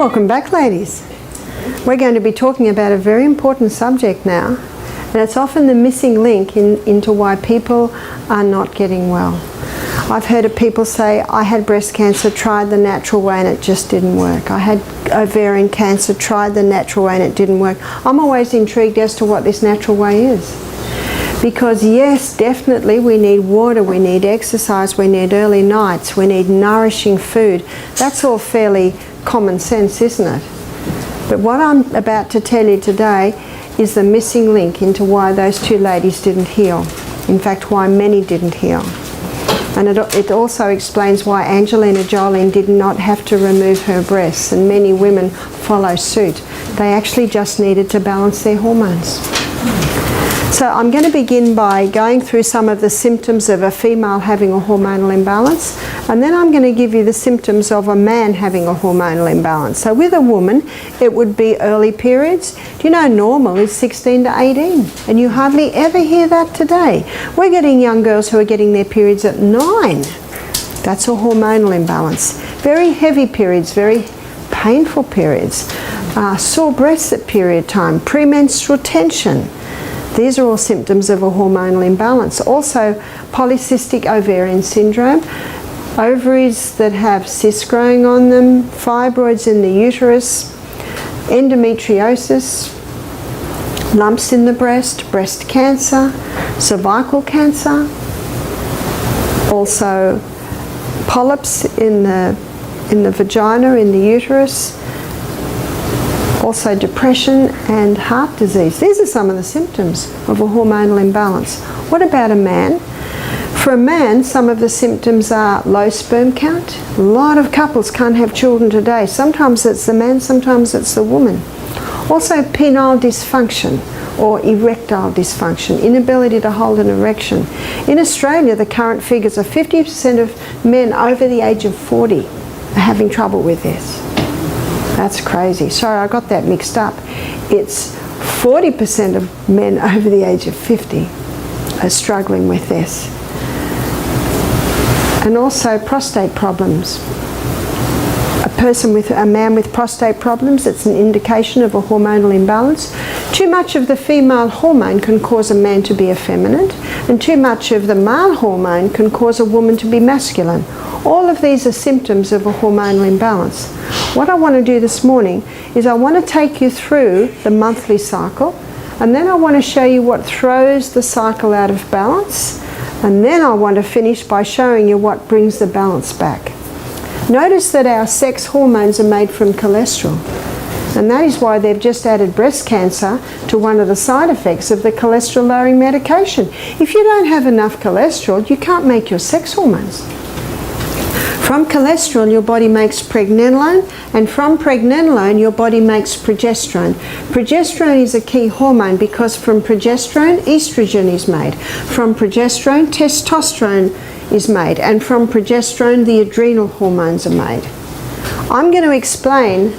Welcome back, ladies. We're going to be talking about a very important subject now, and it's often the missing link into why people are not getting well. I've heard of people say, I had breast cancer, tried the natural way and it just didn't work. I had ovarian cancer, tried the natural way and it didn't work. I'm always intrigued as to what this natural way is. Because yes, definitely we need water, we need exercise, we need early nights, we need nourishing food. That's all fairly common sense, isn't it? But what I'm about to tell you today is the missing link into why those two ladies didn't heal. In fact, why many didn't heal. And it also explains why Angelina Jolie did not have to remove her breasts, and many women follow suit. They actually just needed to balance their hormones. So I'm going to begin by going through some of the symptoms of a female having a hormonal imbalance, and then I'm going to give you the symptoms of a man having a hormonal imbalance. So with a woman, it would be early periods. Do you know normal is 16 to 18? And you hardly ever hear that today. We're getting young girls who are getting their periods at 9. That's a hormonal imbalance. Very heavy periods, very painful periods. Sore breasts at period time, premenstrual tension. These are all symptoms of a hormonal imbalance. Also, polycystic ovarian syndrome, ovaries that have cysts growing on them, fibroids in the uterus, endometriosis, lumps in the breast, breast cancer, cervical cancer, also polyps in the vagina, in the uterus, also depression and heart disease. These are some of the symptoms of a hormonal imbalance. What about a man? For a man, some of the symptoms are low sperm count. A lot of couples can't have children today. Sometimes it's the man, sometimes it's the woman. Also penile dysfunction or erectile dysfunction, inability to hold an erection. In Australia, the current figures are 50% of men over the age of 40 are having trouble with this. That's crazy. Sorry, I got that mixed up. It's 40% of men over the age of 50 are struggling with this. And also prostate problems. A man with prostate problems, it's an indication of a hormonal imbalance. Too much of the female hormone can cause a man to be effeminate, and too much of the male hormone can cause a woman to be masculine. All of these are symptoms of a hormonal imbalance. What I want to do this morning is I want to take you through the monthly cycle, and then I want to show you what throws the cycle out of balance, and then I want to finish by showing you what brings the balance back. Notice that our sex hormones are made from cholesterol, and that is why they've just added breast cancer to one of the side effects of the cholesterol lowering medication. If you don't have enough cholesterol, you can't make your sex hormones. From cholesterol, your body makes pregnenolone, and from pregnenolone, your body makes progesterone. Progesterone is a key hormone because from progesterone, estrogen is made. From progesterone, testosterone is made, and from progesterone, the adrenal hormones are made. I'm going to explain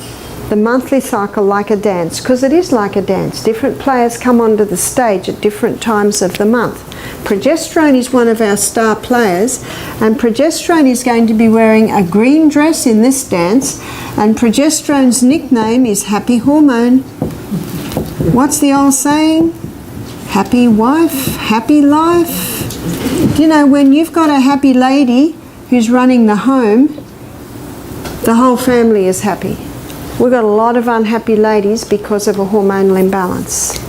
the monthly cycle like a dance, because it is like a dance. Different players come onto the stage at different times of the month. Progesterone is one of our star players, and progesterone is going to be wearing a green dress in this dance, and progesterone's nickname is Happy Hormone. What's the old saying? Happy wife, happy life. You know, when you've got a happy lady who's running the home, the whole family is happy. We've got a lot of unhappy ladies because of a hormonal imbalance.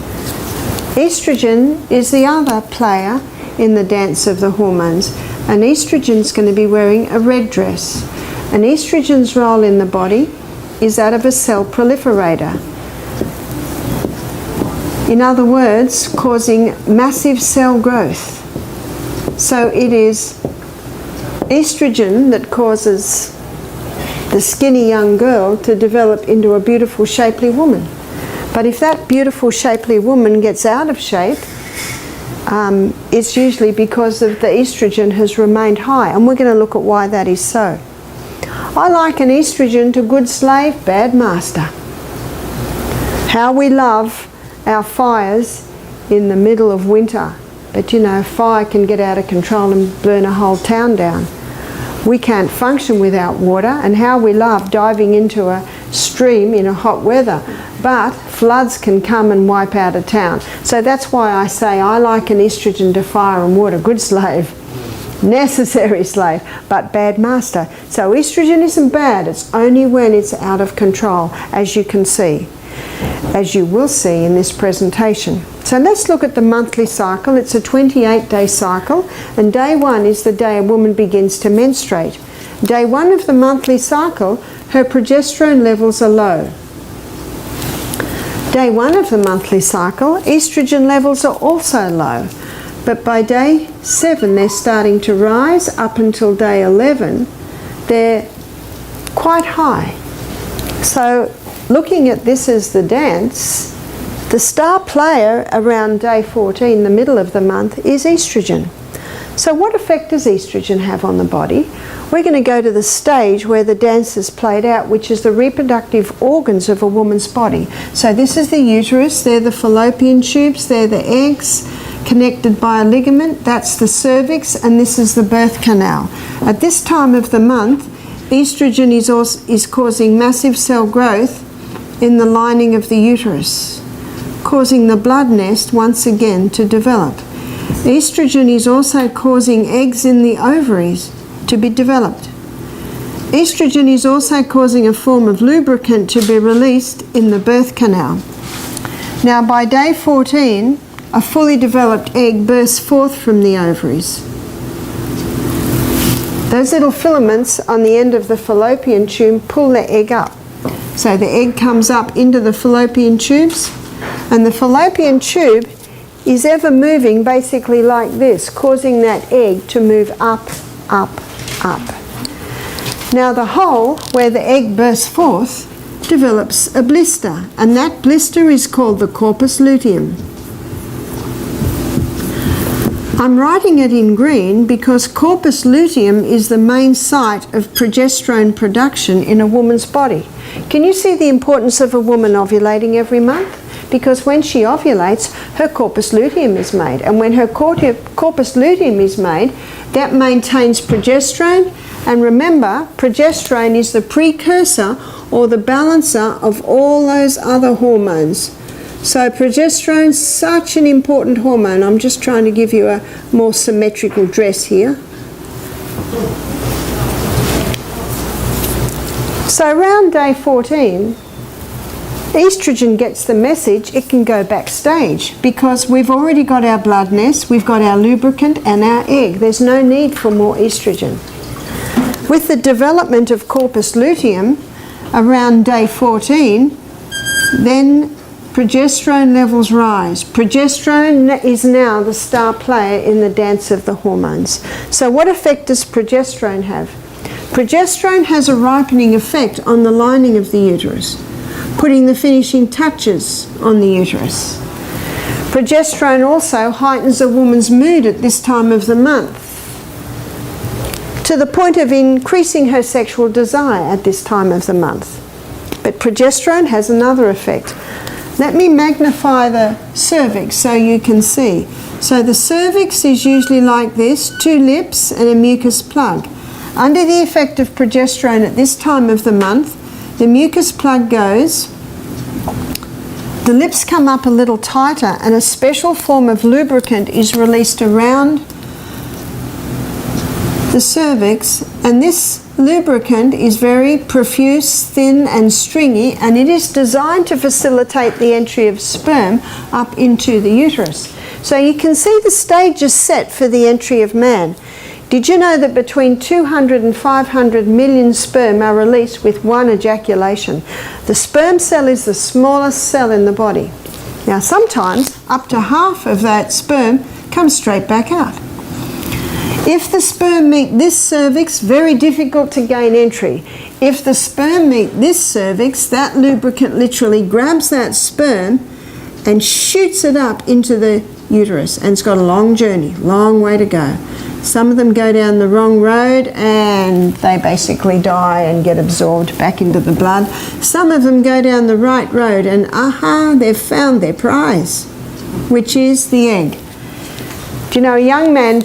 Estrogen is the other player in the dance of the hormones, and estrogen's going to be wearing a red dress. And estrogen's role in the body is that of a cell proliferator. In other words, causing massive cell growth. So it is estrogen that causes the skinny young girl to develop into a beautiful, shapely woman. But if that beautiful, shapely woman gets out of shape, it's usually because of the estrogen has remained high, and we're going to look at why that is so. I liken estrogen to good slave, bad master. How we love our fires in the middle of winter, but you know, fire can get out of control and burn a whole town down. We can't function without water, and how we love diving into a stream in a hot weather, but floods can come and wipe out a town. So that's why I say I liken estrogen to fire and water. Good slave, necessary slave, but bad master. So estrogen isn't bad, it's only when it's out of control, as you can see, as you will see in this presentation. So let's look at the monthly cycle. It's a 28-day cycle, and day 1 is the day a woman begins to menstruate. Day 1 of the monthly cycle, her progesterone levels are low. Day 1 of the monthly cycle, estrogen levels are also low, but by day 7 they're starting to rise. Up until day 11 they're quite high. So looking at this as the dance, the star player around day 14, the middle of the month, is estrogen. So what effect does estrogen have on the body? We're going to go to the stage where the dance is played out, which is the reproductive organs of a woman's body. So this is the uterus, they're the fallopian tubes, they're the eggs connected by a ligament, that's the cervix, and this is the birth canal. At this time of the month, estrogen is causing massive cell growth in the lining of the uterus, causing the blood nest once again to develop. Estrogen is also causing eggs in the ovaries to be developed. Estrogen is also causing a form of lubricant to be released in the birth canal. Now by day 14, a fully developed egg bursts forth from the ovaries. Those little filaments on the end of the fallopian tube pull the egg up. So the egg comes up into the fallopian tubes, and the fallopian tube is ever moving basically like this, causing that egg to move up, up, up. Now the hole where the egg bursts forth develops a blister, and that blister is called the corpus luteum. I'm writing it in green because corpus luteum is the main site of progesterone production in a woman's body. Can you see the importance of a woman ovulating every month? Because when she ovulates, her corpus luteum is made, and when her corpus luteum is made, that maintains progesterone. And remember, progesterone is the precursor or the balancer of all those other hormones. So progesterone is such an important hormone. I'm just trying to give you a more symmetrical dress here. So around day 14, estrogen gets the message it can go backstage, because we've already got our blood nest, we've got our lubricant and our egg. There's no need for more estrogen. With the development of corpus luteum around day 14, then progesterone levels rise. Progesterone is now the star player in the dance of the hormones. So what effect does progesterone have? Progesterone has a ripening effect on the lining of the uterus, putting the finishing touches on the uterus. Progesterone also heightens a woman's mood at this time of the month, to the point of increasing her sexual desire at this time of the month. But progesterone has another effect. Let me magnify the cervix so you can see. So the cervix is usually like this, 2 lips and a mucus plug. Under the effect of progesterone at this time of the month, the mucus plug goes, the lips come up a little tighter, and a special form of lubricant is released around the cervix, and this lubricant is very profuse, thin and stringy, and it is designed to facilitate the entry of sperm up into the uterus. So you can see the stage is set for the entry of man. Did you know that between 200 and 500 million sperm are released with one ejaculation? The sperm cell is the smallest cell in the body. Now sometimes up to half of that sperm comes straight back out. If the sperm meet this cervix, very difficult to gain entry. If the sperm meet this cervix, that lubricant literally grabs that sperm and shoots it up into the uterus, and it's got a long journey, long way to go. Some of them go down the wrong road and they basically die and get absorbed back into the blood. Some of them go down the right road and they've found their prize, which is the egg. Do you know, a young man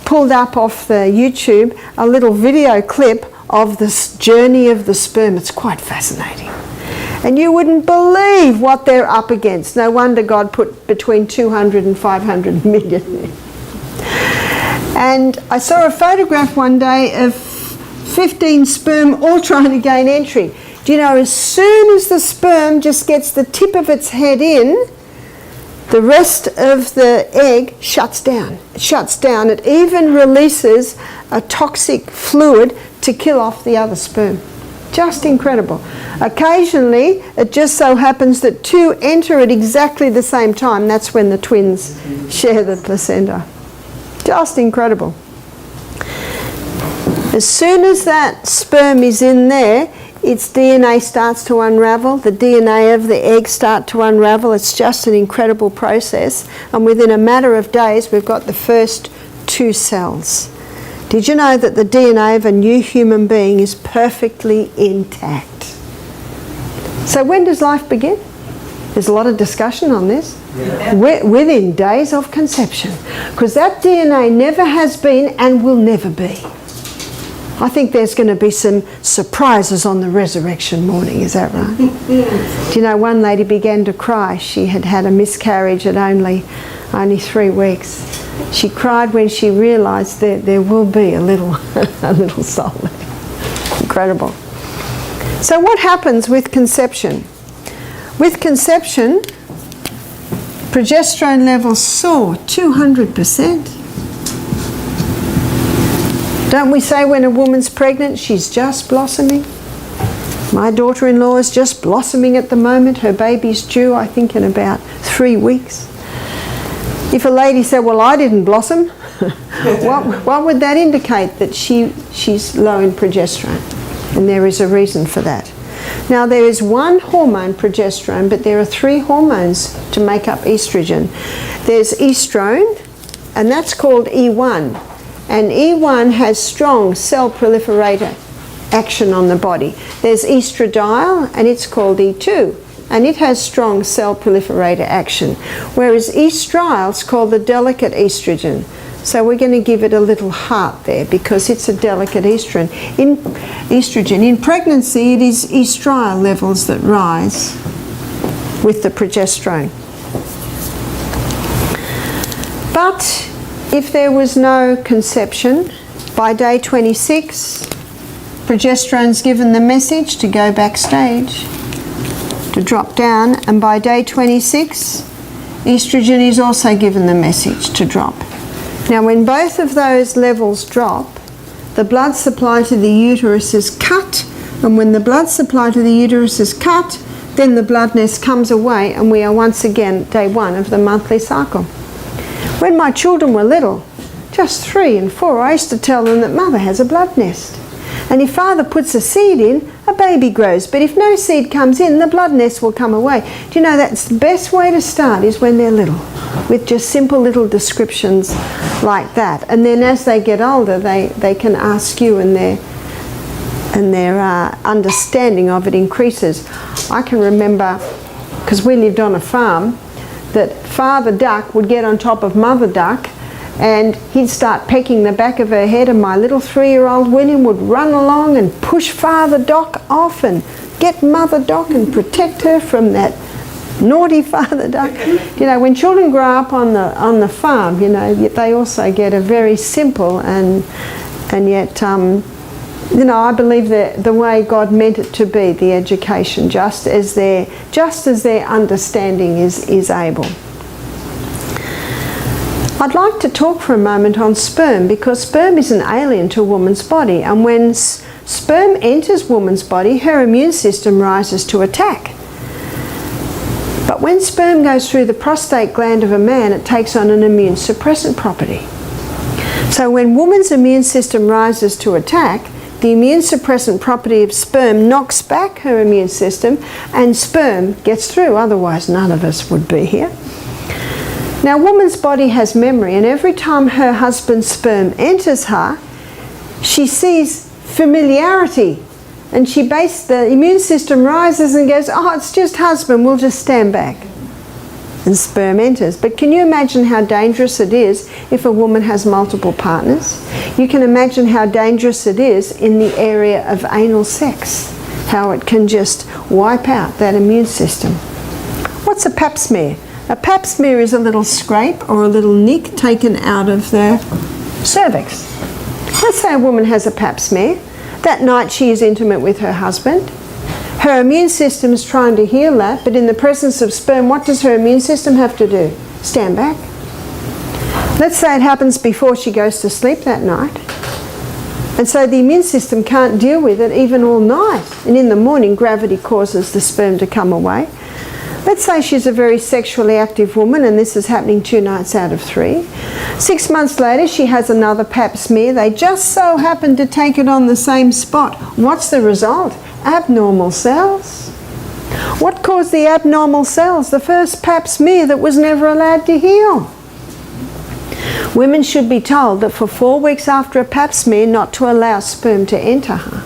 pulled up off the YouTube a little video clip of this journey of the sperm. It's quite fascinating. And you wouldn't believe what they're up against. No wonder God put between 200 and 500 million there. And I saw a photograph one day of 15 sperm all trying to gain entry. Do you know, as soon as the sperm just gets the tip of its head in, the rest of the egg shuts down. It shuts down. It even releases a toxic fluid to kill off the other sperm. Just incredible. Occasionally, it just so happens that two enter at exactly the same time. That's when the twins share the placenta. Just incredible. As soon as that sperm is in there, its DNA starts to unravel. The DNA of the egg starts to unravel. It's just an incredible process. And within a matter of days, we've got the first 2 cells. Did you know that the DNA of a new human being is perfectly intact? So when does life begin? There's a lot of discussion on this. Yeah. Within days of conception. Because that DNA never has been and will never be. I think there's going to be some surprises on the resurrection morning, is that right? Do you know, one lady began to cry. She had had a miscarriage at only 3 weeks. She cried when she realised that there will be a little soul there. Incredible. So what happens with conception? With conception, progesterone levels soar 200%. Don't we say when a woman's pregnant, she's just blossoming? My daughter-in-law is just blossoming at the moment. Her baby's due, I think, in about 3 weeks. If a lady said, well, I didn't blossom, what would that indicate? That she's low in progesterone. And there is a reason for that. Now, there is one hormone, progesterone, but there are 3 hormones to make up estrogen. There's estrone, and that's called E1. And E1 has strong cell proliferator action on the body. There's estradiol, and it's called E2, and it has strong cell proliferator action. Whereas estriol is called the delicate estrogen. So we're going to give it a little heart there because it's a delicate estrogen. In pregnancy, it is estriol levels that rise with the progesterone. But if there was no conception, by day 26, progesterone's given the message to go backstage, to drop down, and by day 26, estrogen is also given the message to drop. Now, when both of those levels drop, the blood supply to the uterus is cut, and when the blood supply to the uterus is cut, then the blood nest comes away, and we are once again at day 1 of the monthly cycle. When my children were little, just 3 and 4, I used to tell them that mother has a blood nest. And if father puts a seed in, a baby grows. But if no seed comes in, the blood nest will come away. Do you know that's the best way to start is when they're little, with just simple little descriptions like that. And then as they get older, they can ask you, and their understanding of it increases. I can remember, because we lived on a farm, that father duck would get on top of mother duck, and he'd start pecking the back of her head, and my little 3-year-old William would run along and push father duck off and get mother duck and protect her from that naughty father duck. You know, when children grow up on the farm, you know, they also get a very simple and yet you know, I believe that the way God meant it to be, the education, just as their understanding is able. I'd like to talk for a moment on sperm, because sperm is an alien to a woman's body, and when sperm enters woman's body, her immune system rises to attack. But when sperm goes through the prostate gland of a man, it takes on an immune suppressant property. So when woman's immune system rises to attack, the immune suppressant property of sperm knocks back her immune system, and sperm gets through, otherwise none of us would be here. Now, a woman's body has memory, and every time her husband's sperm enters her, she sees familiarity, and the immune system rises and goes, oh, it's just husband, we'll just stand back. and sperm enters. But can you imagine how dangerous it is if a woman has multiple partners? You can imagine how dangerous it is in the area of anal sex, how it can just wipe out that immune system. What's a pap smear? A pap smear is a little scrape or a little nick taken out of the cervix. Let's say a woman has a pap smear. That night she is intimate with her husband. Her immune system is trying to heal that, but in the presence of sperm, what does her immune system have to do? Stand back. Let's say it happens before she goes to sleep that night. And so the immune system can't deal with it even all night. And in the morning, gravity causes the sperm to come away. Let's say she's a very sexually active woman and this is happening 2 nights out of 3. 6 months later, she has another pap smear. They just so happen to take it on the same spot. What's the result? Abnormal cells. What caused the abnormal cells? The first pap smear that was never allowed to heal. Women should be told that for 4 weeks after a pap smear not to allow sperm to enter her.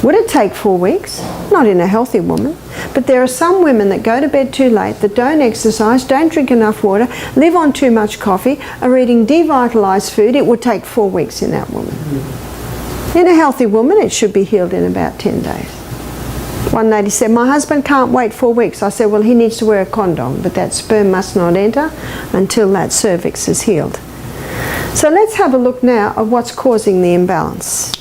Would it take 4 weeks? Not in a healthy woman. But there are some women that go to bed too late, that don't exercise, don't drink enough water, live on too much coffee, are eating devitalised food. It would take 4 weeks in that woman. In a healthy woman, it should be healed in about 10 days. One lady said, my husband can't wait 4 weeks. I said, well, he needs to wear a condom, but that sperm must not enter until that cervix is healed. So let's have a look now at what's causing the imbalance.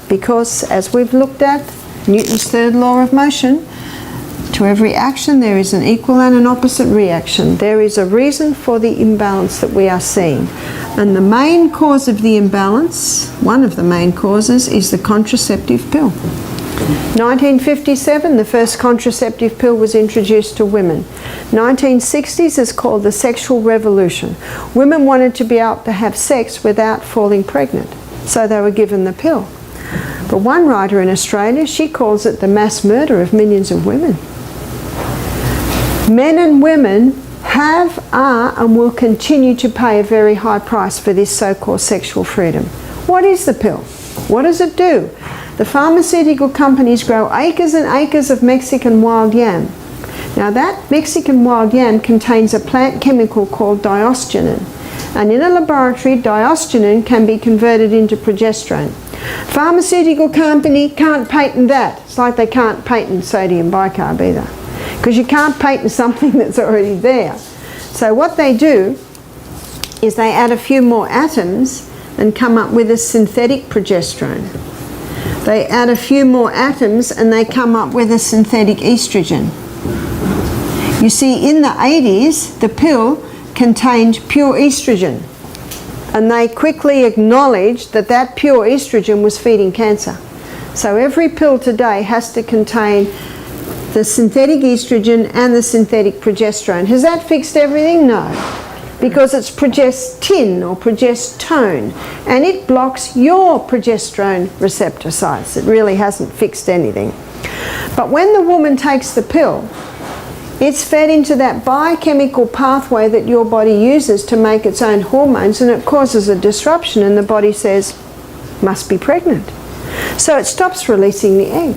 Because as we've looked at Newton's third law of motion, to every action there is an equal and an opposite reaction. There is a reason for the imbalance that we are seeing. And the main cause of the imbalance, one of the main causes, is the contraceptive pill. 1957, the first contraceptive pill was introduced to women. 1960s is called the sexual revolution. Women wanted to be able to have sex without falling pregnant, so they were given the pill. But one writer in Australia, she calls it the mass murder of millions of women. Men and women have, are, and will continue to pay a very high price for this so-called sexual freedom. What is the pill? What does it do? The pharmaceutical companies grow acres and acres of Mexican wild yam. Now that Mexican wild yam contains a plant chemical called diosgenin. And in a laboratory, diosgenin can be converted into progesterone. Pharmaceutical company can't patent that. It's like they can't patent sodium bicarb either. Because you can't patent something that's already there. So what they do is they add a few more atoms and come up with a synthetic progesterone. They add a few more atoms and they come up with a synthetic estrogen. You see, in the 80s, the pill contained pure estrogen. And they quickly acknowledged that that pure estrogen was feeding cancer. So every pill today has to contain the synthetic estrogen and the synthetic progesterone. Has that fixed everything? No. Because it's progestin or progestone, and it blocks your progesterone receptor sites. It really hasn't fixed anything. But when the woman takes the pill, it's fed into that biochemical pathway that your body uses to make its own hormones, and it causes a disruption, and the body says, must be pregnant. So it stops releasing the egg.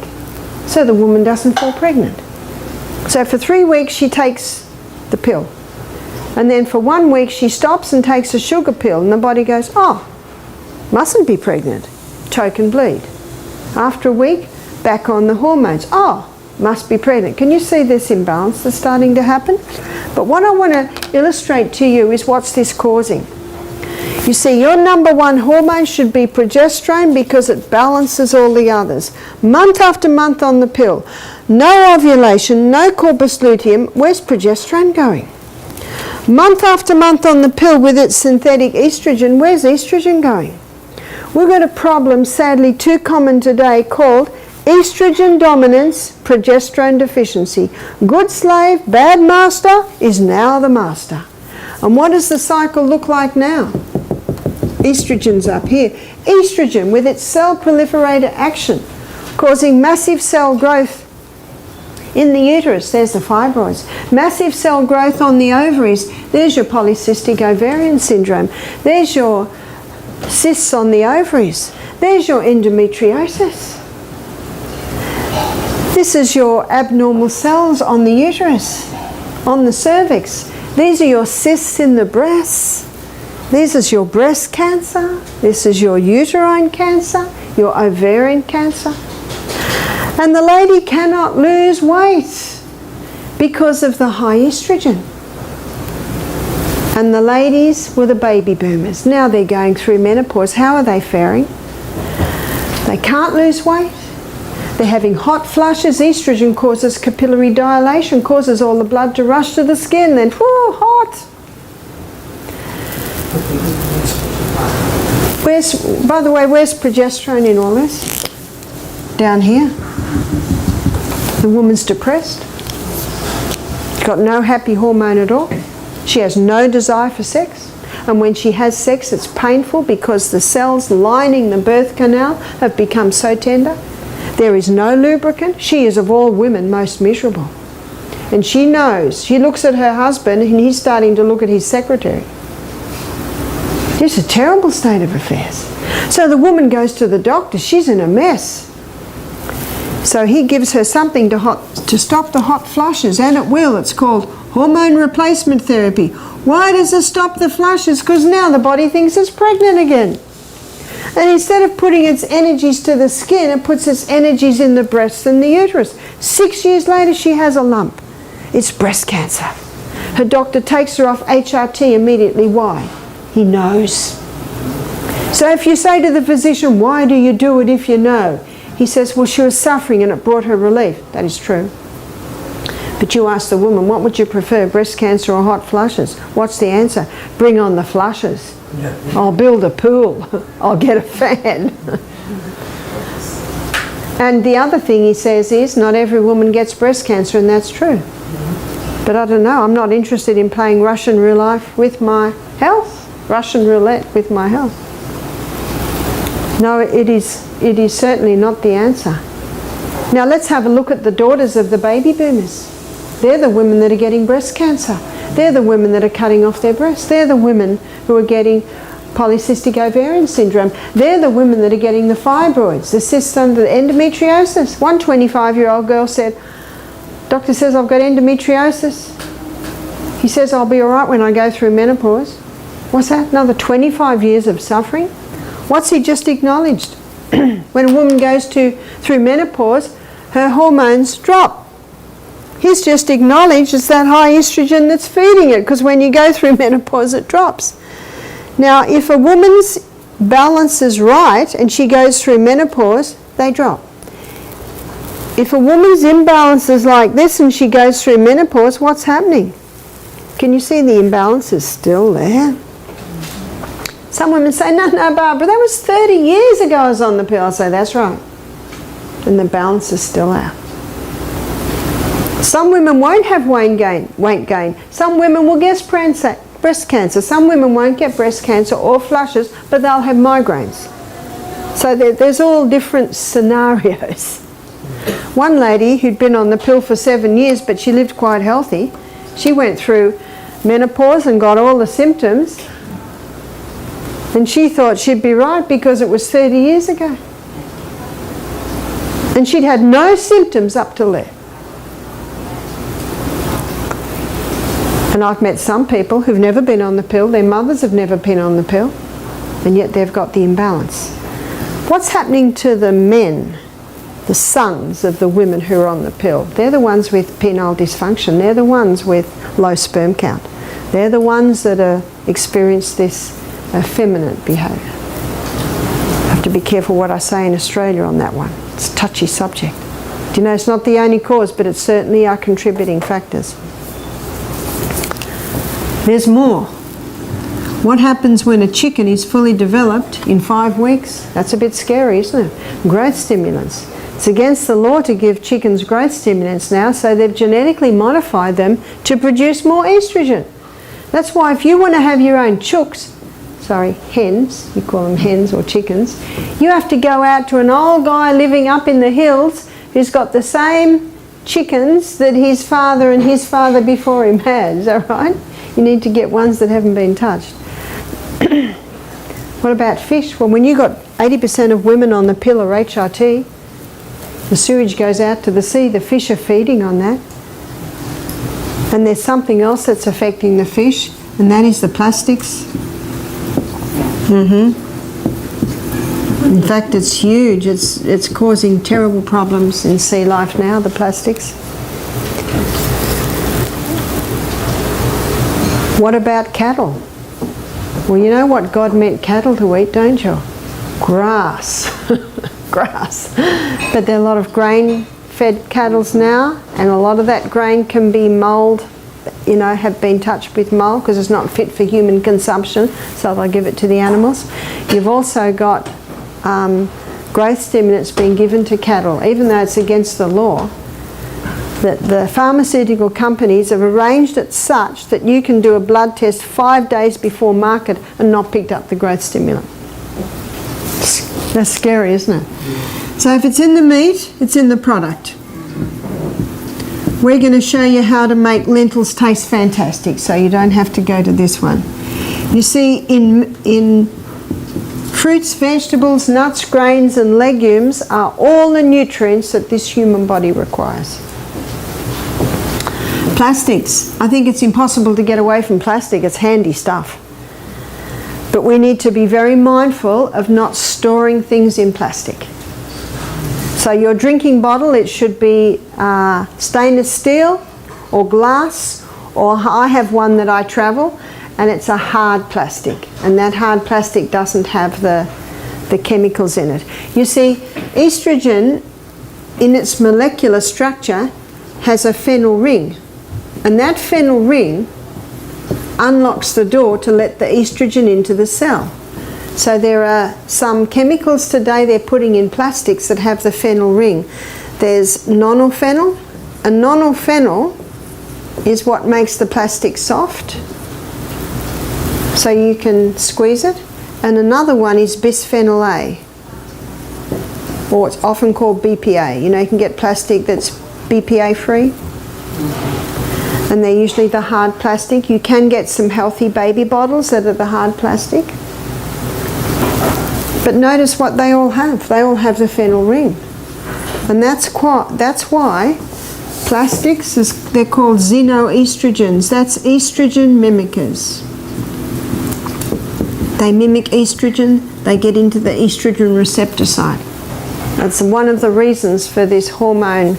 So the woman doesn't fall pregnant. So for 3 weeks she takes the pill. And then for 1 week she stops and takes a sugar pill, and the body goes, oh, mustn't be pregnant. Choke and bleed. After a week, back on the hormones. Oh, must be pregnant. Can you see this imbalance that's starting to happen? But what I want to illustrate to you is what's this causing. You see, your number one hormone should be progesterone because it balances all the others. Month after month on the pill. No ovulation, no corpus luteum. Where's progesterone going? Month after month on the pill with its synthetic estrogen. Where's estrogen going? We've got a problem, sadly too common today, called estrogen dominance, progesterone deficiency. Good slave, bad master is now the master. And what does the cycle look like now? Estrogen's up here. Estrogen with its cell proliferator action, causing massive cell growth in the uterus. There's the fibroids. Massive cell growth on the ovaries. There's your polycystic ovarian syndrome. There's your cysts on the ovaries. There's your endometriosis. This is your abnormal cells on the uterus, on the cervix. These are your cysts in the breasts. This is your breast cancer. This is your uterine cancer, your ovarian cancer. And the lady cannot lose weight because of the high estrogen. And the ladies were the baby boomers. Now they're going through menopause. How are they faring? They can't lose weight. They're having hot flushes. Estrogen causes capillary dilation, causes all the blood to rush to the skin. Then, whoo, hot. By the way, where's progesterone in all this? Down here. The woman's depressed. She's got no happy hormone at all. She has no desire for sex. And when she has sex, it's painful because the cells lining the birth canal have become so tender. There is no lubricant. She is, of all women, most miserable. And she knows. She looks at her husband and he's starting to look at his secretary. It's a terrible state of affairs. So the woman goes to the doctor. She's in a mess. So he gives her something to stop the hot flushes, and it will. It's called hormone replacement therapy. Why does it stop the flushes? Because now the body thinks it's pregnant again. And instead of putting its energies to the skin, it puts its energies in the breasts and the uterus. 6 years later, she has a lump. It's breast cancer. Her doctor takes her off HRT immediately. Why? He knows. So if you say to the physician, why do you do it if you know? He says, well, she was suffering and it brought her relief. That is true. But you ask the woman, what would you prefer, breast cancer or hot flushes? What's the answer? Bring on the flushes. Yeah. I'll build a pool. I'll get a fan. And the other thing he says is, not every woman gets breast cancer, and that's true. But I don't know, I'm not interested in playing Russian roulette with my health. Russian roulette with my health. No, it is certainly not the answer. Now let's have a look at the daughters of the baby boomers. They're the women that are getting breast cancer. They're the women that are cutting off their breasts. They're the women who are getting polycystic ovarian syndrome. They're the women that are getting the fibroids, the cysts under the endometriosis. One 25-year-old girl said, doctor says I've got endometriosis. He says I'll be all right when I go through menopause. What's that? Another 25 years of suffering? What's he just acknowledged? When a woman goes through menopause, her hormones drop. He's just acknowledged it's that high estrogen that's feeding it, because when you go through menopause, it drops. Now, if a woman's balance is right and she goes through menopause, they drop. If a woman's imbalance is like this and she goes through menopause, what's happening? Can you see the imbalance is still there? Some women say, no, Barbara, that was 30 years ago I was on the pill. I say, that's right. And the balance is still out. Some women won't have weight gain. Some women will get breast cancer. Some women won't get breast cancer or flushes, but they'll have migraines. So there's all different scenarios. One lady who'd been on the pill for 7 years, but she lived quite healthy, she went through menopause and got all the symptoms, and she thought she'd be right because it was 30 years ago. And she'd had no symptoms up till there. And I've met some people who've never been on the pill, their mothers have never been on the pill, and yet they've got the imbalance. What's happening to the men, the sons of the women who are on the pill? They're the ones with penile dysfunction. They're the ones with low sperm count. They're the ones that experience this effeminate behaviour. I have to be careful what I say in Australia on that one. It's a touchy subject. Do you know, it's not the only cause, but it certainly are contributing factors. There's more. What happens when a chicken is fully developed in 5 weeks? That's a bit scary, isn't it? Growth stimulants. It's against the law to give chickens growth stimulants now, so they've genetically modified them to produce more estrogen. That's why if you want to have your own hens, you call them hens or chickens, you have to go out to an old guy living up in the hills who's got the same chickens that his father and his father before him had. Is that right? You need to get ones that haven't been touched. What about fish? Well, when you got 80% of women on the pill or HRT, the sewage goes out to the sea, the fish are feeding on that. And there's something else that's affecting the fish, and that is the plastics. In fact, it's huge. It's causing terrible problems in sea life now, the plastics. What about cattle? Well, you know what God meant cattle to eat, don't you? Grass. Grass. But there are a lot of grain-fed cattle now, and a lot of that grain can be mould, you know, have been touched with mould because it's not fit for human consumption, so they'll give it to the animals. You've also got growth stimulants being given to cattle, even though it's against the law. That the pharmaceutical companies have arranged it such that you can do a blood test 5 days before market and not picked up the growth stimulant. That's scary, isn't it? So if it's in the meat, it's in the product. We're going to show you how to make lentils taste fantastic, so you don't have to go to this one. You see, in fruits, vegetables, nuts, grains and legumes are all the nutrients that this human body requires. Plastics. I think it's impossible to get away from plastic. It's handy stuff. But we need to be very mindful of not storing things in plastic. So your drinking bottle, it should be stainless steel or glass, or I have one that I travel, and it's a hard plastic, and that hard plastic doesn't have the chemicals in it. You see, estrogen in its molecular structure has a phenyl ring, and that phenyl ring unlocks the door to let the estrogen into the cell. So there are some chemicals today they're putting in plastics that have the phenyl ring. There's nonylphenol, and nonylphenol is what makes the plastic soft, so you can squeeze it. And another one is bisphenol A, or it's often called BPA. You know, you can get plastic that's BPA free, and they're usually the hard plastic. You can get some healthy baby bottles that are the hard plastic. But notice what they all have. They all have the phenyl ring. And that's why plastics, they're called xenoestrogens. That's estrogen mimickers. They mimic estrogen, they get into the estrogen receptor site. That's one of the reasons for this hormone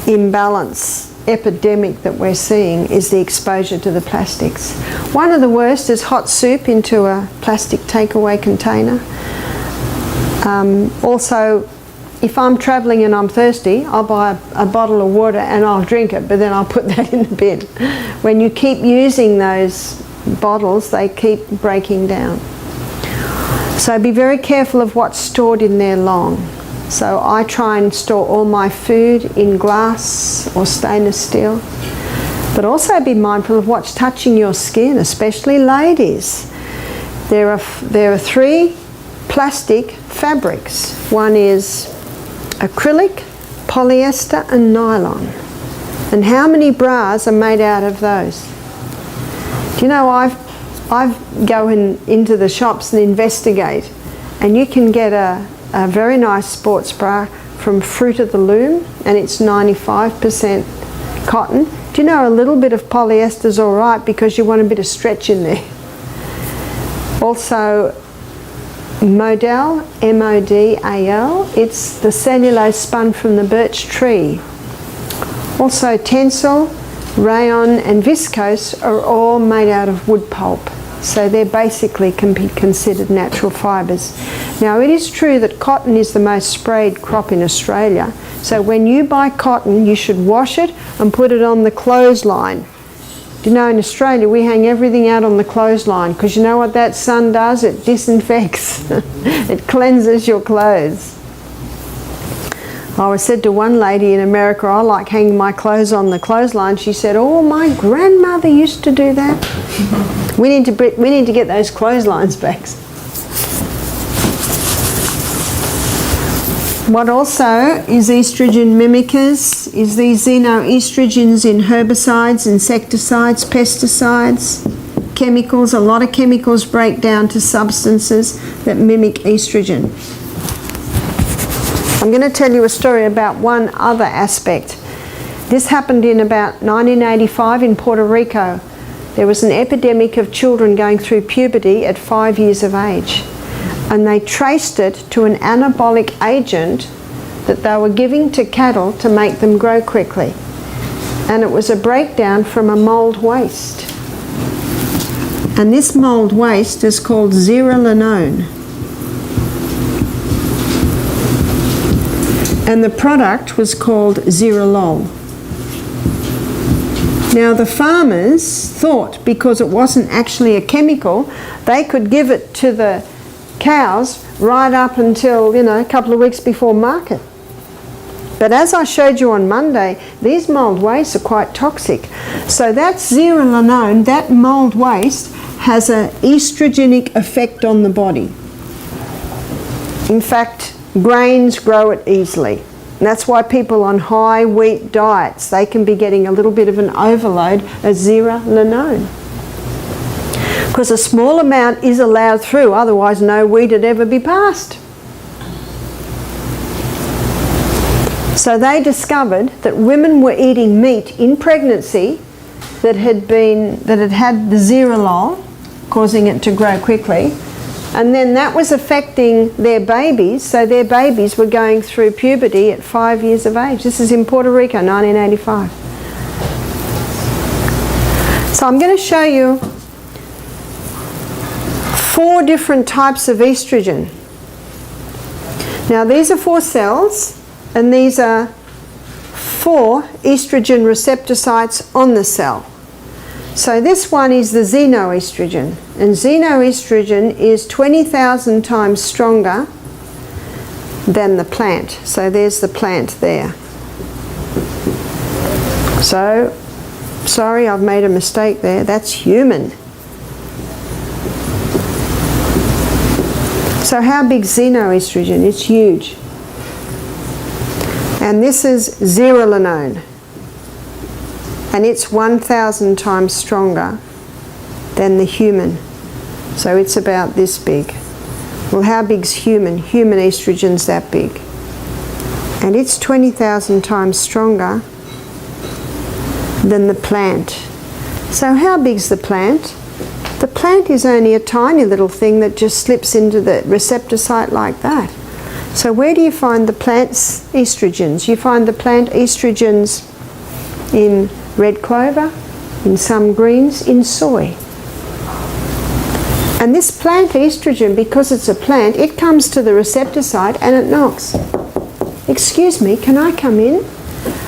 imbalance epidemic that we're seeing, is the exposure to the plastics. One of the worst is hot soup into a plastic takeaway container. Also, if I'm travelling and I'm thirsty, I'll buy a bottle of water and I'll drink it, but then I'll put that in the bin. When you keep using those bottles, they keep breaking down. So be very careful of what's stored in there long. So I try and store all my food in glass or stainless steel. But also be mindful of what's touching your skin, especially ladies. There are 3 plastic fabrics. One is acrylic, polyester and nylon. And how many bras are made out of those? Do you know, I've go into the shops and investigate, and you can get a very nice sports bra from Fruit of the Loom, and it's 95% cotton. Do you know a little bit of polyester is all right because you want a bit of stretch in there. Also, Modal, M-O-D-A-L, it's the cellulose spun from the birch tree. Also Tencel, rayon and viscose are all made out of wood pulp. So they basically can be considered natural fibres. Now it is true that cotton is the most sprayed crop in Australia. So when you buy cotton, you should wash it and put it on the clothesline. Do you know, in Australia we hang everything out on the clothesline because you know what that sun does? It disinfects. It cleanses your clothes. I was said to one lady in America, I like hanging my clothes on the clothesline. She said, oh, my grandmother used to do that. We need to get those clotheslines back. What also is estrogen mimickers is these xenoestrogens in herbicides, insecticides, pesticides, chemicals. A lot of chemicals break down to substances that mimic estrogen. I'm going to tell you a story about one other aspect. This happened in about 1985 in Puerto Rico. There was an epidemic of children going through puberty at 5 years of age. And they traced it to an anabolic agent that they were giving to cattle to make them grow quickly. And it was a breakdown from a mould waste. And this mould waste is called zearalenone. And the product was called Zeralol. Now the farmers thought because it wasn't actually a chemical, they could give it to the cows right up until, a couple of weeks before market. But as I showed you on Monday, these mould wastes are quite toxic. So that zearalenone, that mould waste, has an estrogenic effect on the body. In fact, grains grow it easily. And that's why people on high wheat diets, they can be getting a little bit of an overload of zearalenone. Because a small amount is allowed through, otherwise no wheat would ever be passed. So they discovered that women were eating meat in pregnancy that had had the Zeralol, causing it to grow quickly, and then that was affecting their babies, so their babies were going through puberty at 5 years of age. This is in Puerto Rico, 1985. So I'm going to show you 4 different types of estrogen. Now these are 4 cells, and these are 4 estrogen receptor sites on the cell. So this one is the xenoestrogen, and xenoestrogen is 20,000 times stronger than the plant. So there's the plant there. So, sorry, I've made a mistake there. That's human. So how big is xenoestrogen? It's huge. And this is zearalenone. And it's 1,000 times stronger than the human. So it's about this big. Well, how big's human? Human estrogen's that big. And it's 20,000 times stronger than the plant. So how big's the plant? The plant is only a tiny little thing that just slips into the receptor site like that. So where do you find the plant's estrogens? You find the plant estrogens in red clover, in some greens, in soy. And this plant estrogen, because it's a plant, it comes to the receptor site and it knocks. Excuse me, can I come in?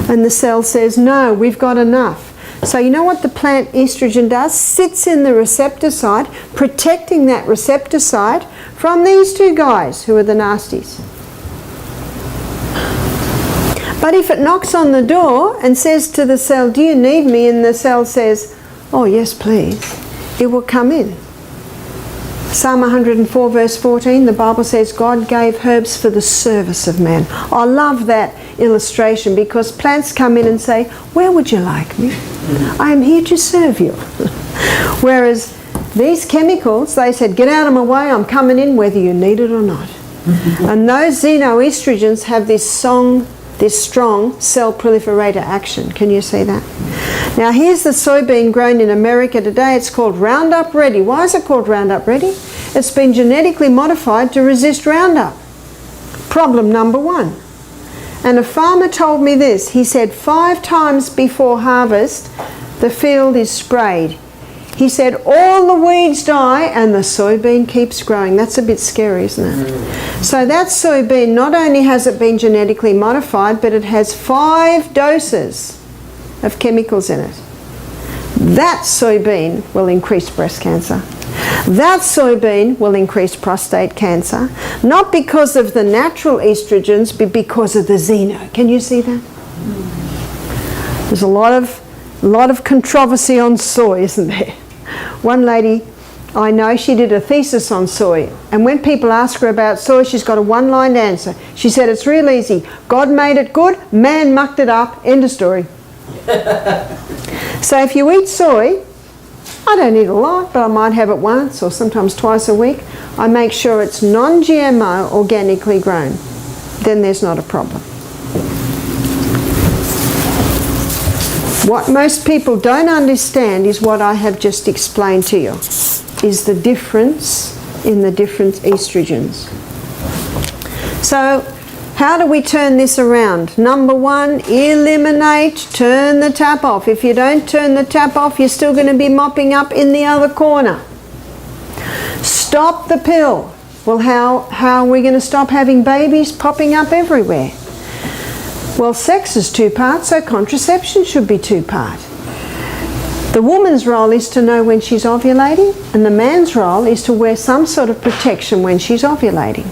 And the cell says, no, we've got enough. So you know what the plant estrogen does? Sits in the receptor site, protecting that receptor site from these 2 guys who are the nasties. But if it knocks on the door and says to the cell, do you need me? And the cell says, oh yes please, it will come in. Psalm 104 verse 14, the Bible says God gave herbs for the service of man. I love that illustration because plants come in and say, where would you like me? I am here to serve you. Whereas these chemicals, they said, get out of my way, I'm coming in whether you need it or not. And those xenoestrogens have this strong cell proliferator action. Can you see that? Now here's the soybean grown in America today. It's called Roundup Ready. Why is it called Roundup Ready? It's been genetically modified to resist Roundup. Problem number 1. And a farmer told me this. He said 5 times before harvest the field is sprayed. He said all the weeds die and the soybean keeps growing. That's a bit scary, isn't it? So that soybean, not only has it been genetically modified, but it has 5 doses of chemicals in it. That soybean will increase breast cancer. That soybean will increase prostate cancer, not because of the natural estrogens, but because of the xeno. Can you see that? There's a lot of controversy on soy, isn't there? One lady I know, she did a thesis on soy, and when people ask her about soy, she's got a 1-line answer. She said it's real easy. God made it good, man mucked it up, end of story. So if you eat soy, I don't eat a lot, but I might have it once or sometimes twice a week. I make sure it's non-GMO, organically grown. Then there's not a problem. What most people don't understand is what I have just explained to you, is the difference in the different estrogens. So, how do we turn this around? Number one, eliminate, turn the tap off. If you don't turn the tap off, you're still going to be mopping up in the other corner. Stop the pill. Well, how are we going to stop having babies popping up everywhere? Well, sex is two-part, so contraception should be two-part. The woman's role is to know when she's ovulating, and the man's role is to wear some sort of protection when she's ovulating.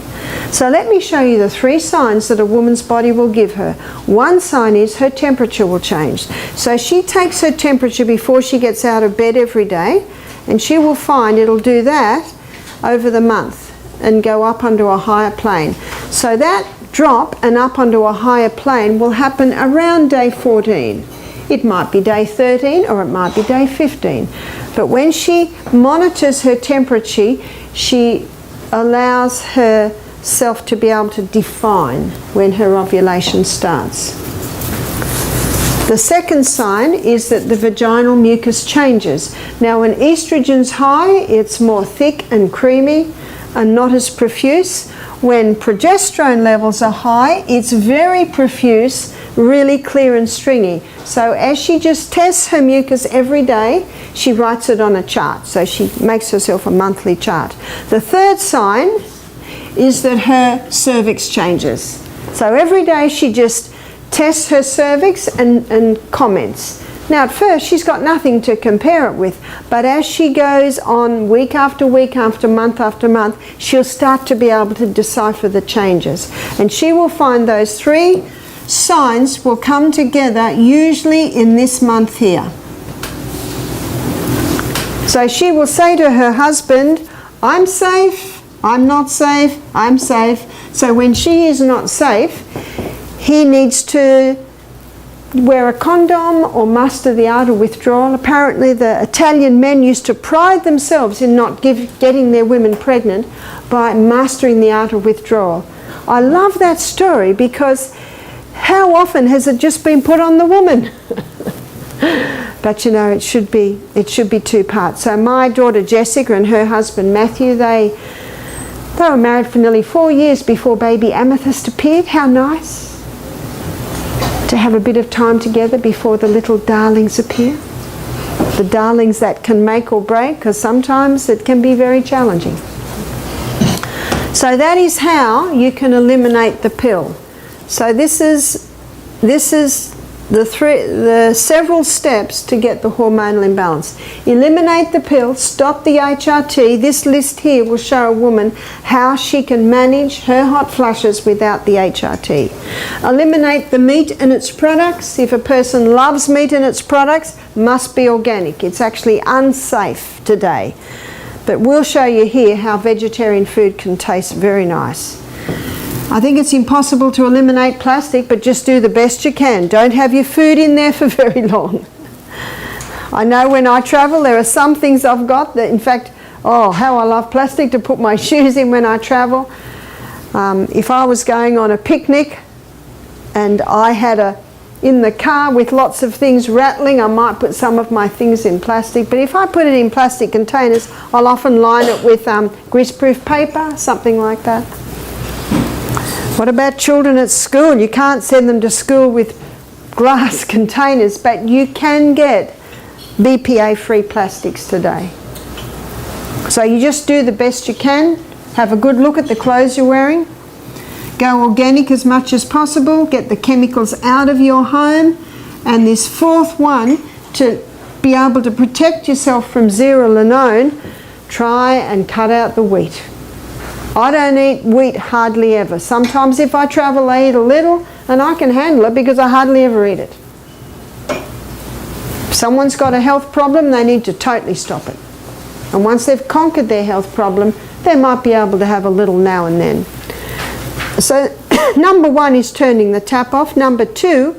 So let me show you the 3 signs that a woman's body will give her. One sign is her temperature will change. So she takes her temperature before she gets out of bed every day, and she will find it'll do that over the month and go up onto a higher plane. So that drop and up onto a higher plane will happen around day 14. It might be day 13 or it might be day 15. But when she monitors her temperature, she allows herself to be able to define when her ovulation starts. The second sign is that the vaginal mucus changes. Now when estrogen's high, it's more thick and creamy and not as profuse. When progesterone levels are high, it's very profuse, really clear and stringy. So as she just tests her mucus every day, she writes it on a chart. So she makes herself a monthly chart. The third sign is that her cervix changes. So every day she just tests her cervix and comments. Now at first she's got nothing to compare it with, but as she goes on week after week after month, she'll start to be able to decipher the changes. And she will find those 3 signs will come together usually in this month here. So she will say to her husband, I'm safe, I'm not safe, I'm safe. So when she is not safe, he needs to wear a condom or muster the art of withdrawal. Apparently the Italian men used to pride themselves in not getting their women pregnant by mastering the art of withdrawal. I love that story because how often has it just been put on the woman? But you know, it should be 2 parts. So my daughter Jessica and her husband Matthew, they were married for nearly 4 years before baby Amethyst appeared. How nice to have a bit of time together before the little darlings appear. The darlings that can make or break, because sometimes it can be very challenging. So that is how you can eliminate the pill. So this is the several steps to get the hormonal imbalance. Eliminate the pill, stop the HRT. This list here will show a woman how she can manage her hot flushes without the HRT. Eliminate the meat and its products. If a person loves meat and its products, must be organic. It's actually unsafe today. But we'll show you here how vegetarian food can taste very nice. I think it's impossible to eliminate plastic, but just do the best you can. Don't have your food in there for very long. I know when I travel, there are some things I've got that, in fact, oh, how I love plastic to put my shoes in when I travel. If I was going on a picnic and I had in the car with lots of things rattling, I might put some of my things in plastic. But if I put it in plastic containers, I'll often line it with greaseproof paper, something like that. What about children at school? You can't send them to school with glass containers, but you can get BPA-free plastics today. So you just do the best you can. Have a good look at the clothes you're wearing. Go organic as much as possible. Get the chemicals out of your home. And this 4th one, to be able to protect yourself from zearalenone, try and cut out the wheat. I don't eat wheat hardly ever. Sometimes if I travel I eat a little and I can handle it because I hardly ever eat it. If someone's got a health problem, they need to totally stop it. And once they've conquered their health problem, they might be able to have a little now and then. So number 1 is turning the tap off. Number 2,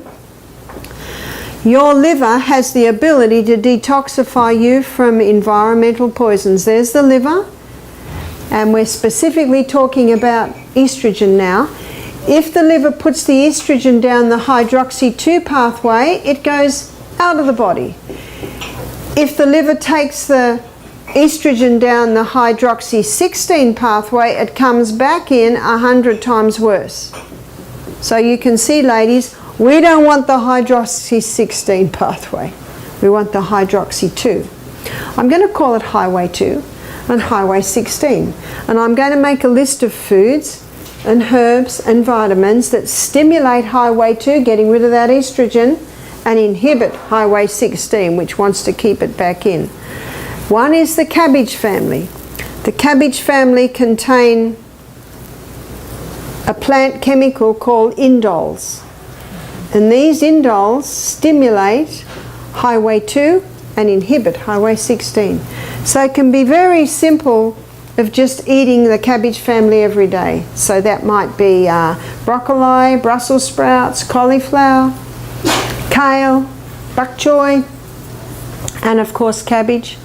your liver has the ability to detoxify you from environmental poisons. There's the liver. And we're specifically talking about estrogen now. If the liver puts the estrogen down the hydroxy 2 pathway, it goes out of the body. If the liver takes the estrogen down the hydroxy-16 pathway, it comes back in 100 times worse. So you can see, ladies, we don't want the hydroxy-16 pathway. We want the hydroxy-2. I'm going to call it highway 2 and highway 16. And I'm going to make a list of foods and herbs and vitamins that stimulate highway 2, getting rid of that estrogen, and inhibit highway 16, which wants to keep it back in. One is the cabbage family. The cabbage family contain a plant chemical called indoles. And these indoles stimulate highway 2 and inhibit highway 16. So it can be very simple of just eating the cabbage family every day. So that might be broccoli, Brussels sprouts, cauliflower, kale, bok choy, and of course cabbage.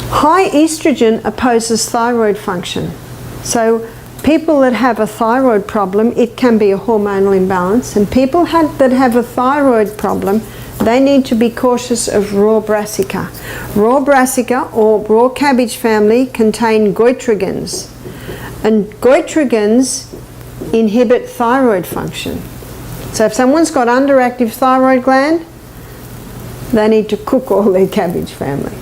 High estrogen opposes thyroid function. So people that have a thyroid problem, it can be a hormonal imbalance, and people that have a thyroid problem, they need to be cautious of raw brassica. Raw brassica or raw cabbage family contain goitrogens, and goitrogens inhibit thyroid function. So if someone's got underactive thyroid gland, they need to cook all their cabbage family,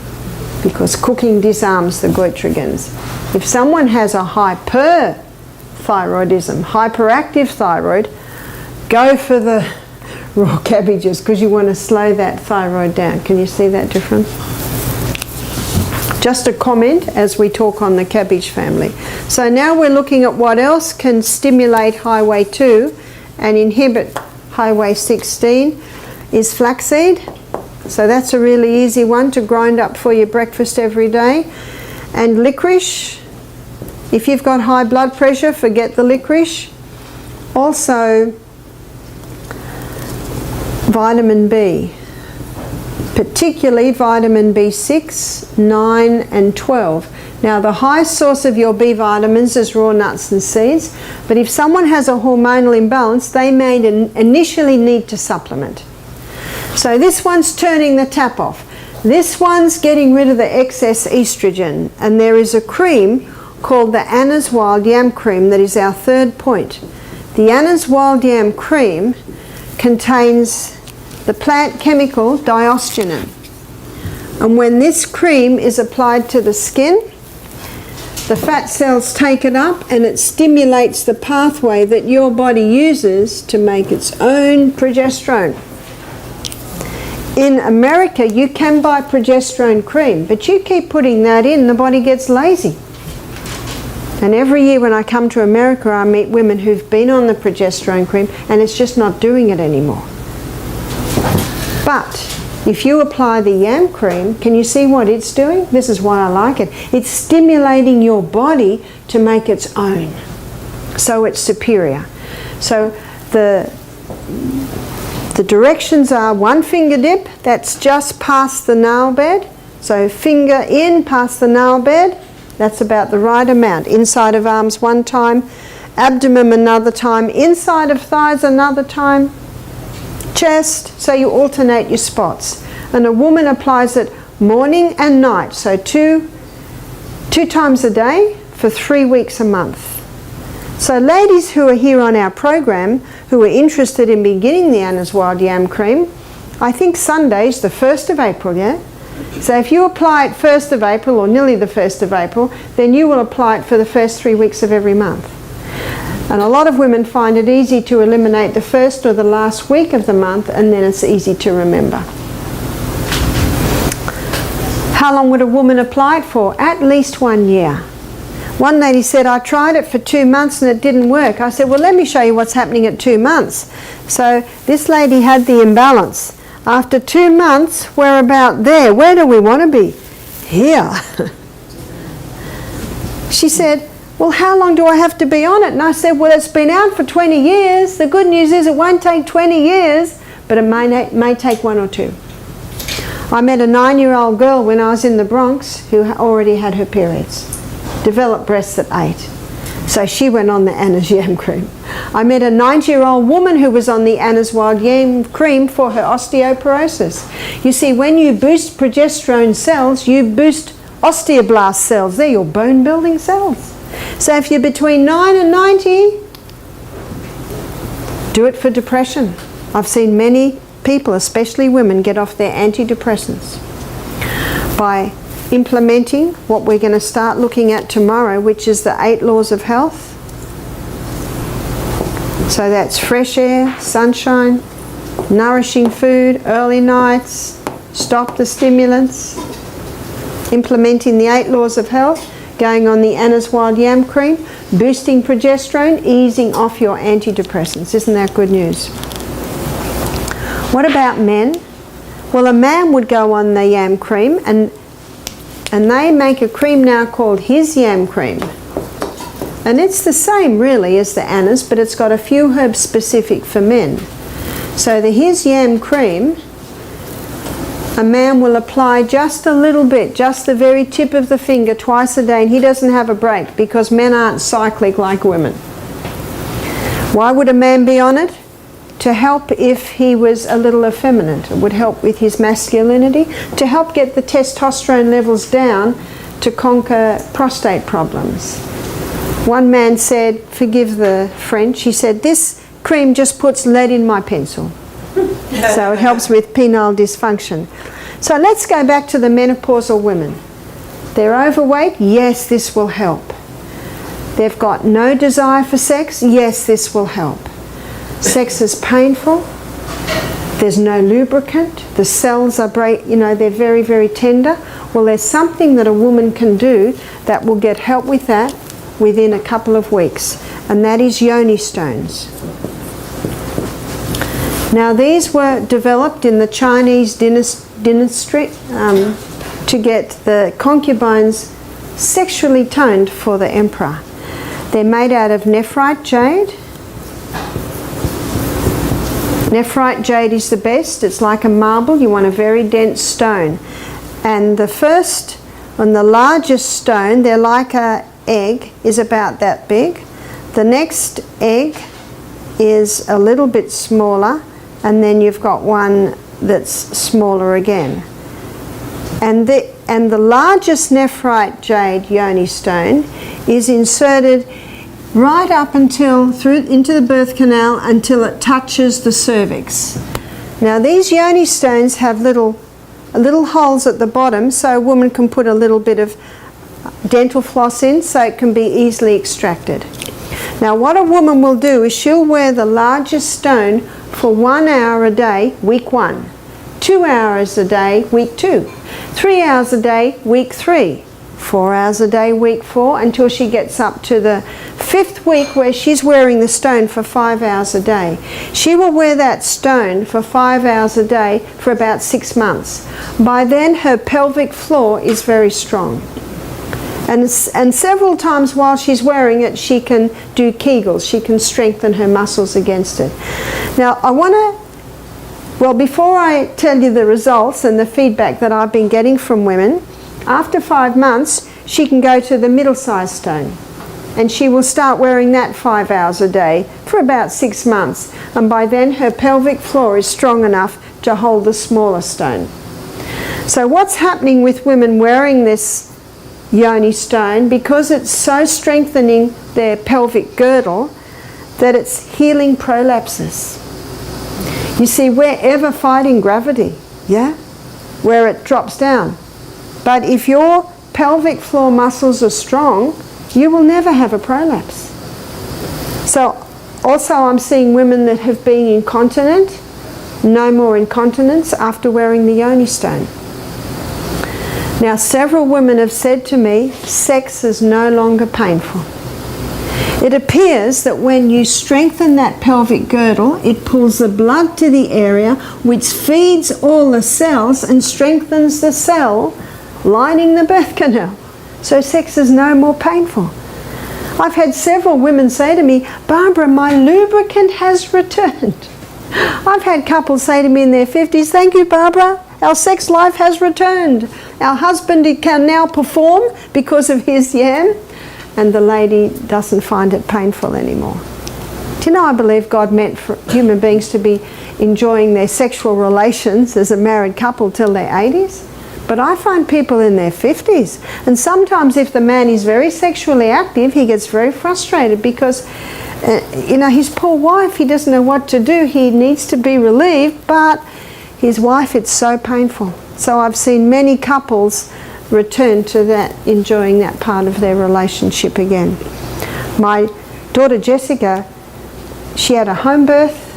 because cooking disarms the goitrogens. If someone has a hyperthyroidism, hyperactive thyroid, go for the raw cabbages, because you want to slow that thyroid down. Can you see that difference? Just a comment as we talk on the cabbage family. So now we're looking at what else can stimulate highway 2 and inhibit highway 16 is flaxseed. So that's a really easy one to grind up for your breakfast every day. And licorice. If you've got high blood pressure, forget the licorice. Also, vitamin B, particularly vitamin B6, 9 and 12. Now the highest source of your B vitamins is raw nuts and seeds, but if someone has a hormonal imbalance, they may initially need to supplement. So this one's turning the tap off. This one's getting rid of the excess estrogen, and there is a cream called the Anna's Wild Yam Cream that is our third point. The Anna's Wild Yam Cream contains the plant chemical diosgenin, and when this cream is applied to the skin, the fat cells take it up and it stimulates the pathway that your body uses to make its own progesterone. In America, you can buy progesterone cream, but you keep putting that in, the body gets lazy. And every year when I come to America, I meet women who've been on the progesterone cream and it's just not doing it anymore. But if you apply the yam cream, can you see what it's doing? This is why I like it. It's stimulating your body to make its own. So it's superior. So the directions are 1 finger dip, that's just past the nail bed. So finger in past the nail bed, that's about the right amount. Inside of arms 1 time, abdomen another time, inside of thighs another time, chest, so you alternate your spots. And a woman applies it morning and night, so two times a day for 3 weeks a month. So ladies who are here on our program, who are interested in beginning the Anna's Wild Yam Cream, I think Sunday's the 1st of April, yeah? So if you apply it 1st of April or nearly the 1st of April, then you will apply it for the first 3 weeks of every month. And a lot of women find it easy to eliminate the first or the last week of the month, and then it's easy to remember. How long would a woman apply it for? At least 1 year. One lady said, I tried it for 2 months and it didn't work. I said, well, let me show you what's happening at 2 months. So this lady had the imbalance. After 2 months, we're about there. Where do we want to be? Here. She said, well, how long do I have to be on it? And I said, well, it's been out for 20 years. The good news is it won't take 20 years, but it may take 1 or 2. I met a 9-year-old girl when I was in the Bronx who already had her periods. Developed breasts at 8. So she went on the Anna's Yam Cream. I met a 90-year-old woman who was on the Anna's Wild Yam Cream for her osteoporosis. You see, when you boost progesterone cells, you boost osteoblast cells. They're your bone-building cells. So if you're between 9 and 90, do it for depression. I've seen many people, especially women, get off their antidepressants by implementing what we're going to start looking at tomorrow, which is the 8 laws of health. So that's fresh air, sunshine, nourishing food, early nights, stop the stimulants, implementing the 8 laws of health, going on the Anna's Wild Yam Cream, boosting progesterone, easing off your antidepressants. Isn't that good news? What about men? Well, a man would go on the yam cream, and they make a cream now called His Yam Cream. And it's the same really as the Anna's, but it's got a few herbs specific for men. So the His Yam Cream, a man will apply just a little bit, just the very tip of the finger twice a day, and he doesn't have a break because men aren't cyclic like women. Why would a man be on it? To help if he was a little effeminate. It would help with his masculinity, to help get the testosterone levels down, to conquer prostate problems. One man said, forgive the French, he said, this cream just puts lead in my pencil. So it helps with penile dysfunction. So let's go back to the menopausal women. They're overweight, yes, this will help. They've got no desire for sex, yes, this will help. Sex is painful, there's no lubricant, the cells are they're very, very tender. Well, there's something that a woman can do that will get help with that within a couple of weeks, and that is yoni stones. Now, these were developed in the Chinese dynasty to get the concubines sexually toned for the emperor. They're made out of nephrite jade. Nephrite jade is the best. It's like a marble. You want a very dense stone. And the first and the largest stone, they're like an egg, is about that big. The next egg is a little bit smaller, and then you've got one that's smaller again. And the largest nephrite jade yoni stone is inserted right up into the birth canal until it touches the cervix. Now these yoni stones have little holes at the bottom, so a woman can put a little bit of dental floss in so it can be easily extracted. Now what a woman will do is she'll wear the largest stone for 1 hour a day, week 1, 2 hours a day, week 2, 3 hours a day, week 3, 4 hours a day, week 4, until she gets up to the 5th week where she's wearing the stone for 5 hours a day. She will wear that stone for 5 hours a day for about 6 months. By then her pelvic floor is very strong. And several times while she's wearing it, she can do Kegels. She can strengthen her muscles against it. Now before I tell you the results and the feedback that I've been getting from women, after 5 months, she can go to the middle-sized stone. And she will start wearing that 5 hours a day for about 6 months. And by then, her pelvic floor is strong enough to hold the smaller stone. So what's happening with women wearing this yoni stone, because it's so strengthening their pelvic girdle, that it's healing prolapses. You see, we're ever fighting gravity, yeah? Where it drops down. But if your pelvic floor muscles are strong, you will never have a prolapse. So also I'm seeing women that have been incontinent, no more incontinence after wearing the yoni stone. Now several women have said to me, sex is no longer painful. It appears that when you strengthen that pelvic girdle, it pulls the blood to the area which feeds all the cells and strengthens the cell lining the birth canal. So sex is no more painful. I've had several women say to me, Barbara, my lubricant has returned. I've had couples say to me in their 50s, thank you, Barbara, our sex life has returned. Our husband can now perform because of his yam. and the lady doesn't find it painful anymore. Do you know, I believe God meant for human beings to be enjoying their sexual relations as a married couple till their 80s. But I find people in their 50s, and sometimes if the man is very sexually active, he gets very frustrated because you know, his poor wife, he doesn't know what to do. He needs to be relieved, but his wife, it's so painful. So I've seen many couples return to that, enjoying that part of their relationship again. My daughter Jessica, she had a home birth.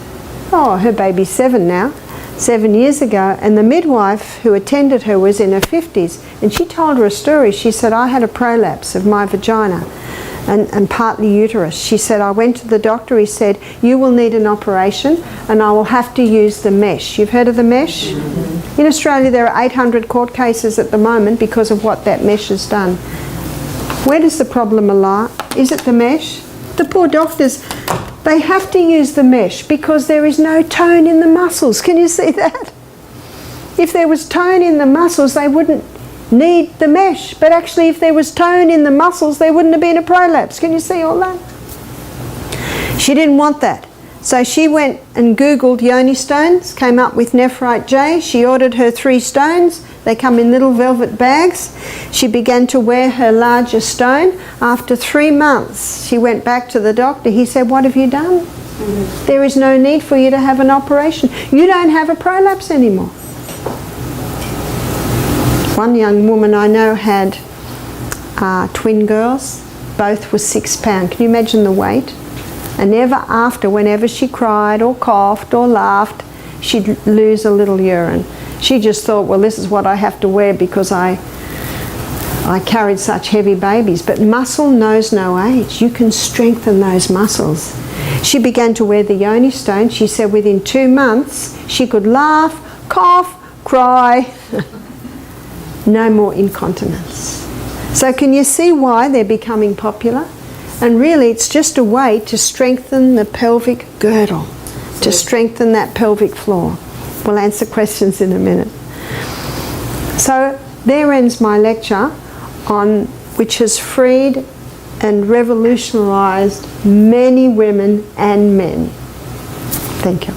Oh, her baby's 7 now. 7 years ago, and the midwife who attended her was in her 50s, and she told her a story. She said, I had a prolapse of my vagina and partly uterus. She said, I went to the doctor. He said, you will need an operation and I will have to use the mesh. You've heard of the mesh? In Australia there are 800 court cases at the moment because of what that mesh has done. Where does the problem lie? Is it the mesh? The poor doctors, they have to use the mesh because there is no tone in the muscles. Can you see that? If there was tone in the muscles, they wouldn't need the mesh. But actually, if there was tone in the muscles, there wouldn't have been a prolapse. Can you see all that? She didn't want that. So she went and Googled yoni stones, came up with Nephrite J. She ordered her 3 stones. They come in little velvet bags. She began to wear her larger stone. After 3 months, she went back to the doctor. He said, what have you done? There is no need for you to have an operation. You don't have a prolapse anymore. One young woman I know had twin girls. Both were 6 pounds. Can you imagine the weight? And ever after, whenever she cried or coughed or laughed, she'd lose a little urine. She just thought, well, this is what I have to wear because I carried such heavy babies. But muscle knows no age. You can strengthen those muscles. She began to wear the yoni stone. She said within 2 months, she could laugh, cough, cry. No more incontinence. So can you see why they're becoming popular? And really it's just a way to strengthen the pelvic girdle, to strengthen that pelvic floor. We'll answer questions in a minute. So there ends my lecture on which has freed and revolutionised many women and men. Thank you.